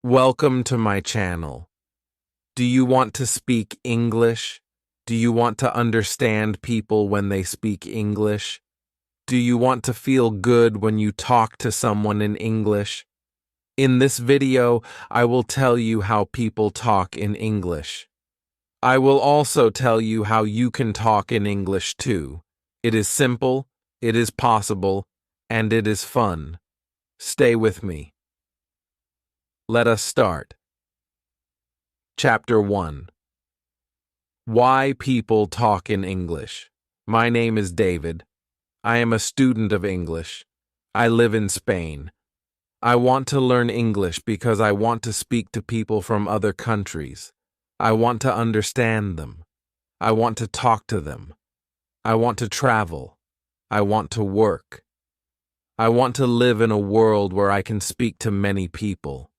Welcome to my channel. Do you want to speak English? Do you want to understand people when they speak English? Do you want to feel good when you talk to someone in English? In this video, I will tell you how people talk in English. I will also tell you how you can talk in English too. It is simple, it is possible, and it is fun. Stay with me. Let us start. Chapter 1. Why people talk in English. My name is David. I am a student of English. I live in Spain. I want to learn English because I want to speak to people from other countries. I want to understand them. I want to talk to them. I want to travel. I want to work. I want to live in a world where I can speak to many people.